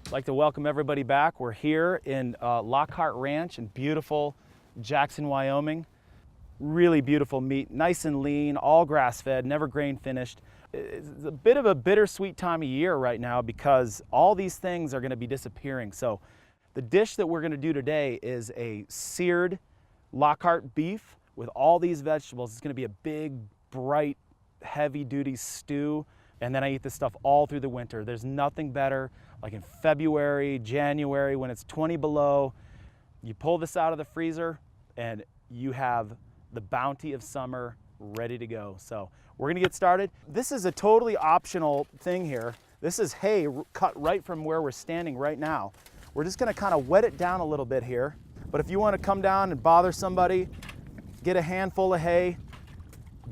I'd like to welcome everybody back. We're here in Lockhart Ranch in beautiful Jackson, Wyoming. Really beautiful meat, nice and lean, all grass-fed, never grain finished. It's a bit of a bittersweet time of year right now because all these things are going to be disappearing. So the dish that we're going to do today is a seared Lockhart beef with all these vegetables. It's going to be a big, bright, heavy-duty stew. And then I eat this stuff all through the winter. There's nothing better, like in February, January, when it's 20 below, you pull this out of the freezer and you have the bounty of summer ready to go. So we're gonna get started. This is a totally optional thing here. This is hay cut right from where we're standing right now. We're just gonna kind of wet it down a little bit here. But if you wanna come down and bother somebody, get a handful of hay,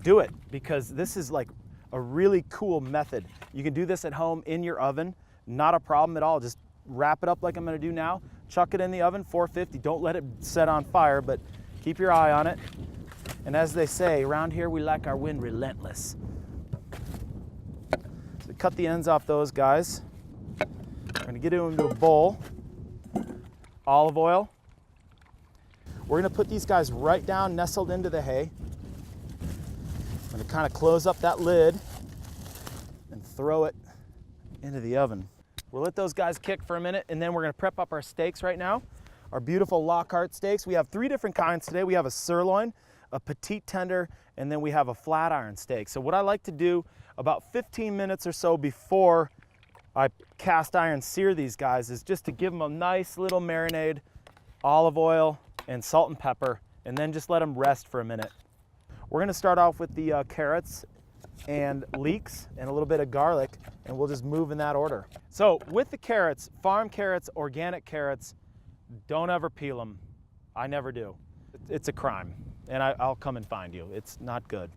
do it, because this is like a really cool method. You can do this at home in your oven, not a problem at all. Just wrap it up like I'm gonna do now, chuck it in the oven, 450. Don't let it set on fire, but keep your eye on it. And as they say, around here we like our wind relentless. So cut the ends off those guys. We're gonna get them into a bowl. Olive oil. We're gonna put these guys right down, nestled into the hay. I'm gonna kind of close up that lid and throw it into the oven. We'll let those guys kick for a minute, and then we're gonna prep up our steaks right now. Our beautiful Lockhart steaks. We have 3 different kinds today. We have a sirloin, a petite tender, and then we have a flat iron steak. So what I like to do about 15 minutes or so before I cast iron sear these guys is just to give them a nice little marinade, olive oil and salt and pepper, and then just let them rest for a minute. We're gonna start off with the carrots and leeks and a little bit of garlic, and we'll just move in that order. So with the carrots, farm carrots, organic carrots, don't ever peel them. I never do. It's a crime, and I'll come and find you. It's not good.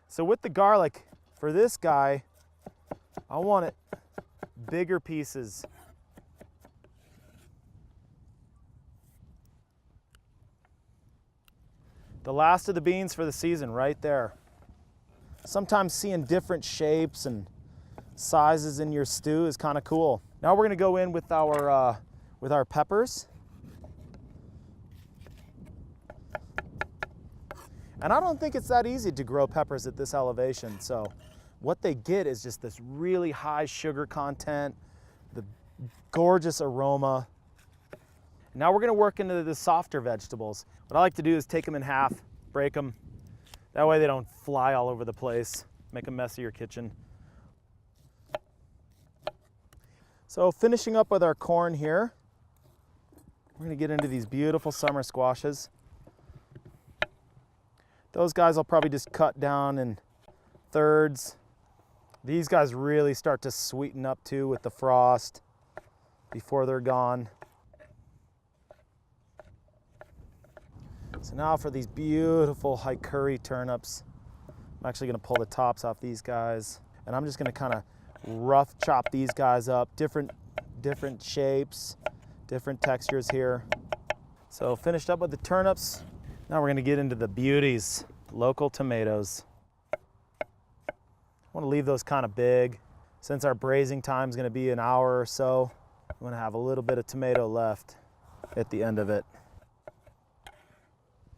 So with the garlic, for this guy, I want it bigger pieces. The last of the beans for the season right there. Sometimes seeing different shapes and sizes in your stew is kind of cool. Now we're gonna go in with our peppers. And I don't think it's that easy to grow peppers at this elevation. So what they get is just this really high sugar content, the gorgeous aroma. Now we're gonna work into the softer vegetables. What I like to do is take them in half, break them. That way they don't fly all over the place, make a mess of your kitchen. So finishing up with our corn here, we're gonna get into these beautiful summer squashes. Those guys I'll probably just cut down in thirds. These guys really start to sweeten up too with the frost before they're gone. So now for these beautiful hikuri turnips, I'm actually gonna pull the tops off these guys, and I'm just gonna kind of rough chop these guys up, different shapes, different textures here. So finished up with the turnips. Now we're gonna get into the beauties, local tomatoes. I wanna leave those kind of big. Since our braising time is gonna be an hour or so, I'm gonna have a little bit of tomato left at the end of it.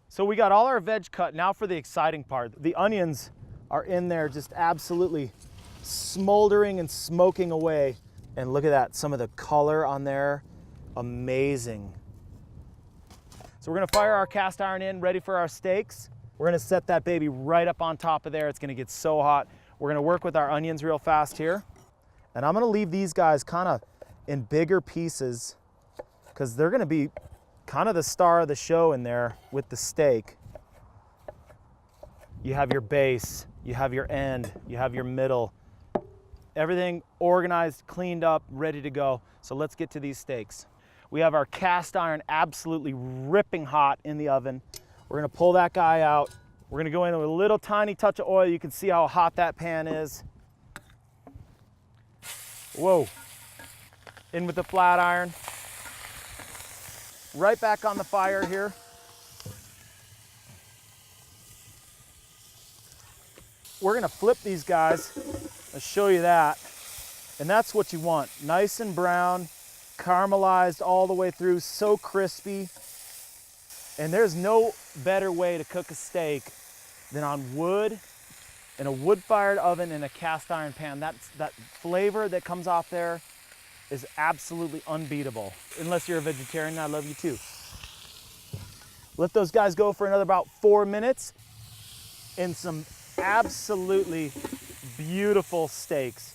So we got all our veg cut. Now for the exciting part. The onions are in there just absolutely smoldering and smoking away. And look at that, some of the color on there, amazing. So we're gonna fire our cast iron in, ready for our steaks. We're gonna set that baby right up on top of there. It's gonna get so hot. We're gonna work with our onions real fast here. And I'm gonna leave these guys kind of in bigger pieces because they're gonna be kind of the star of the show in there with the steak. You have your base, you have your end, you have your middle. Everything organized, cleaned up, ready to go. So let's get to these steaks. We have our cast iron absolutely ripping hot in the oven. We're gonna pull that guy out. We're gonna go in with a little tiny touch of oil. You can see how hot that pan is. Whoa. In with the flat iron. Right back on the fire here. We're gonna flip these guys. I'll show you that. And that's what you want. Nice and brown, caramelized all the way through, so crispy. And there's no better way to cook a steak than on wood, in a wood-fired oven in a cast iron pan. That flavor that comes off there is absolutely unbeatable. Unless you're a vegetarian, I love you too. Let those guys go for another about 4 minutes in some absolutely beautiful steaks.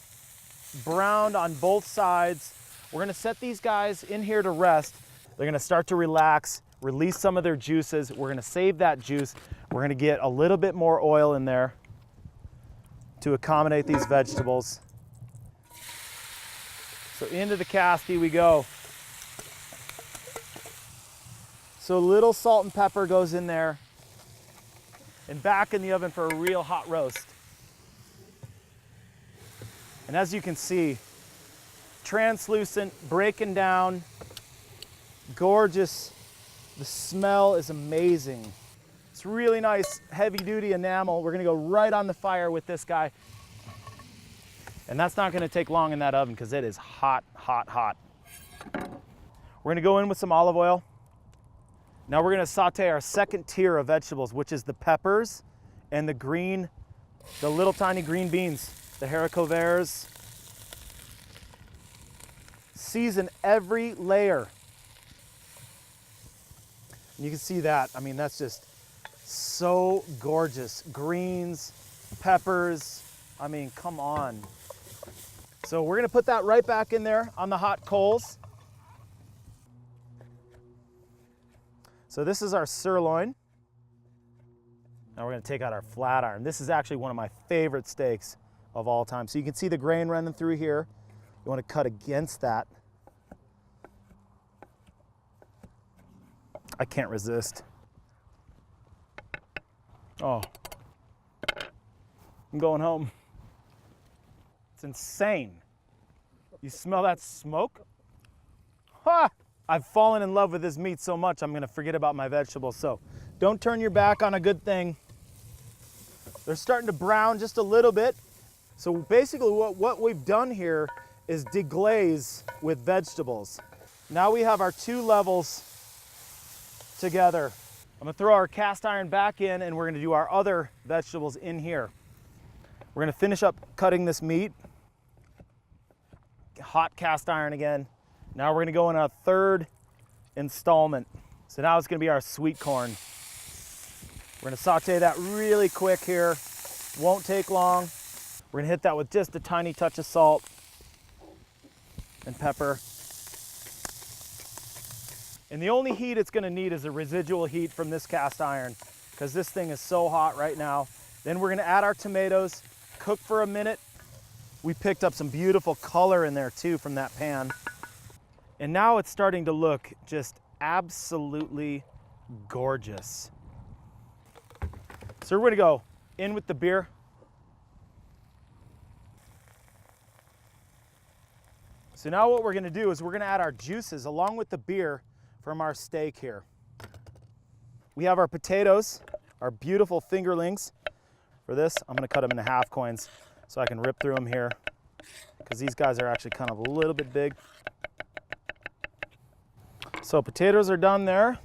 Browned on both sides. We're gonna set these guys in here to rest. They're gonna start to relax, release some of their juices. We're gonna save that juice. We're gonna get a little bit more oil in there to accommodate these vegetables. So into the casty we go. So a little salt and pepper goes in there and back in the oven for a real hot roast. And as you can see, translucent, breaking down, gorgeous. The smell is amazing. It's really nice, heavy-duty enamel. We're gonna go right on the fire with this guy. And that's not gonna take long in that oven because it is hot, hot, hot. We're gonna go in with some olive oil. Now we're gonna saute our second tier of vegetables, which is the peppers and the little tiny green beans, the haricots verts. Season every layer. And you can see that, I mean, that's just so gorgeous. Greens, peppers, I mean, come on. So we're gonna put that right back in there on the hot coals. So this is our sirloin. Now we're gonna take out our flat iron. This is actually one of my favorite steaks of all time. So you can see the grain running through here. You wanna cut against that. I can't resist. Oh, I'm going home. It's insane. You smell that smoke? Ha! I've fallen in love with this meat so much, I'm gonna forget about my vegetables. So don't turn your back on a good thing. They're starting to brown just a little bit. So basically what we've done here is deglaze with vegetables. Now we have our two levels together. I'm gonna throw our cast iron back in and we're gonna do our other vegetables in here. We're gonna finish up cutting this meat. Hot cast iron again. Now we're gonna go in a third installment. So now it's gonna be our sweet corn. We're gonna saute that really quick here. Won't take long. We're gonna hit that with just a tiny touch of salt and pepper. And the only heat it's gonna need is a residual heat from this cast iron because this thing is so hot right now. Then we're gonna add our tomatoes, cook for a minute. We picked up some beautiful color in there too from that pan. And now it's starting to look just absolutely gorgeous. So we're gonna go in with the beer. So now what we're gonna do is we're gonna add our juices along with the beer from our steak here. We have our potatoes, our beautiful fingerlings. For this, I'm gonna cut them into half coins so I can rip through them here because these guys are actually kind of a little bit big. So potatoes are done there.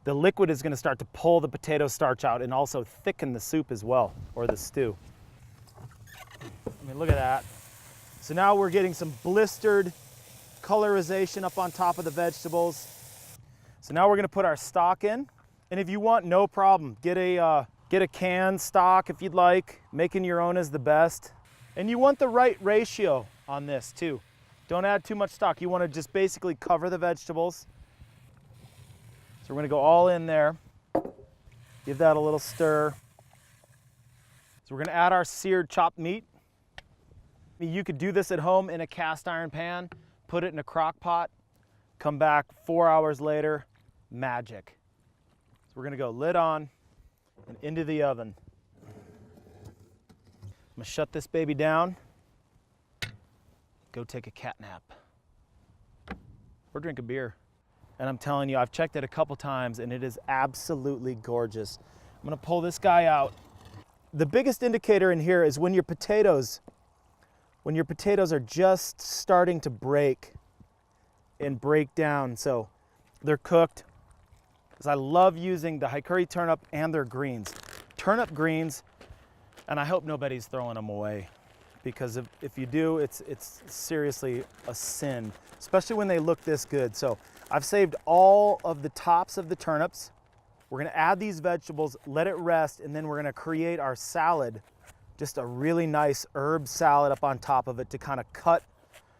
The liquid is gonna start to pull the potato starch out and also thicken the soup as well, or the stew. I mean, look at that. So now we're getting some blistered colorization up on top of the vegetables. So now we're gonna put our stock in. And if you want, no problem. Get a canned stock if you'd like. Making your own is the best. And you want the right ratio on this too. Don't add too much stock. You wanna just basically cover the vegetables. So we're gonna go all in there. Give that a little stir. So we're gonna add our seared chopped meat. You could do this at home in a cast iron pan, put it in a crock pot, come back 4 hours later, magic. So we're gonna go lid on and into the oven. I'm gonna shut this baby down, go take a cat nap, or drink a beer. And I'm telling you, I've checked it a couple times and it is absolutely gorgeous. I'm gonna pull this guy out. The biggest indicator in here is when your potatoes when your potatoes are just starting to break and break down, so they're cooked. Because I love using the hikari turnip and their greens. Turnip greens, and I hope nobody's throwing them away, because if you do, it's seriously a sin, especially when they look this good. So I've saved all of the tops of the turnips. We're gonna add these vegetables, let it rest, and then we're gonna create our salad, just a really nice herb salad up on top of it to kind of cut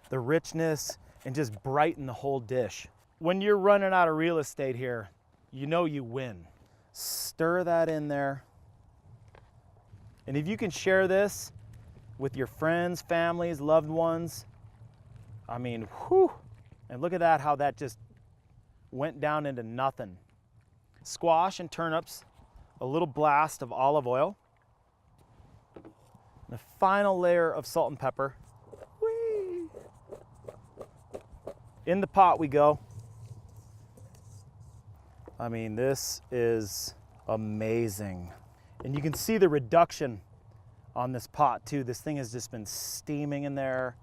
the richness and just brighten the whole dish. When you're running out of real estate here, you know you win. Stir that in there. And if you can share this with your friends, families, loved ones, I mean, whew. And look at that, how that just went down into nothing. Squash and turnips, a little blast of olive oil, and a final layer of salt and pepper. Whee! In the pot we go. I mean, this is amazing. And you can see the reduction on this pot too. This thing has just been steaming in there.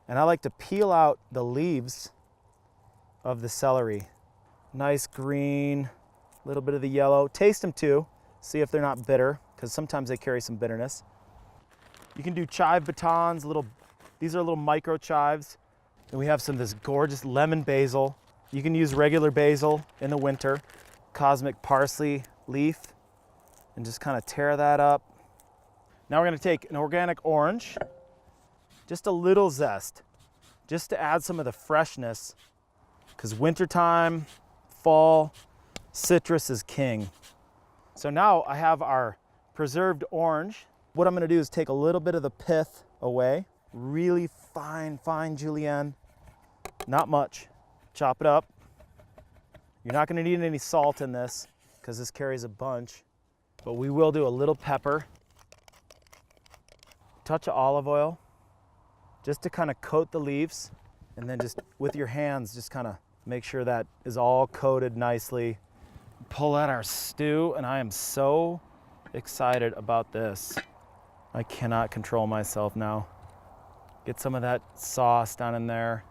And I like to peel out the leaves of the celery. Nice green, a little bit of the yellow. Taste them too, see if they're not bitter, because sometimes they carry some bitterness. You can do chive batons, these are little micro chives. And we have some of this gorgeous lemon basil. You can use regular basil in the winter, cosmic parsley leaf, and just kind of tear that up. Now we're gonna take an organic orange, just a little zest, just to add some of the freshness, because wintertime, fall, citrus is king. So now I have our preserved orange. What I'm gonna do is take a little bit of the pith away, really fine julienne, not much. Chop it up. You're not gonna need any salt in this because this carries a bunch, but we will do a little pepper, touch of olive oil, just to kind of coat the leaves, and then just with your hands, just kind of make sure that is all coated nicely. Pull out our stew, and I am so excited about this. I cannot control myself now. Get some of that sauce down in there.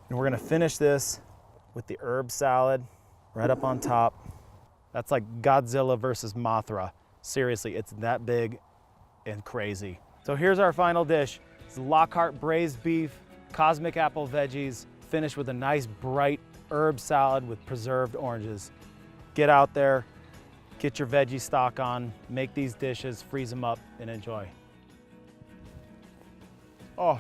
And we're gonna finish this with the herb salad right up on top. That's like Godzilla versus Mothra. Seriously, it's that big and crazy. So here's our final dish. It's Lockhart braised beef, cosmic apple veggies, finished with a nice bright herb salad with preserved oranges. Get out there, get your veggie stock on, make these dishes, freeze them up, and enjoy. Oh.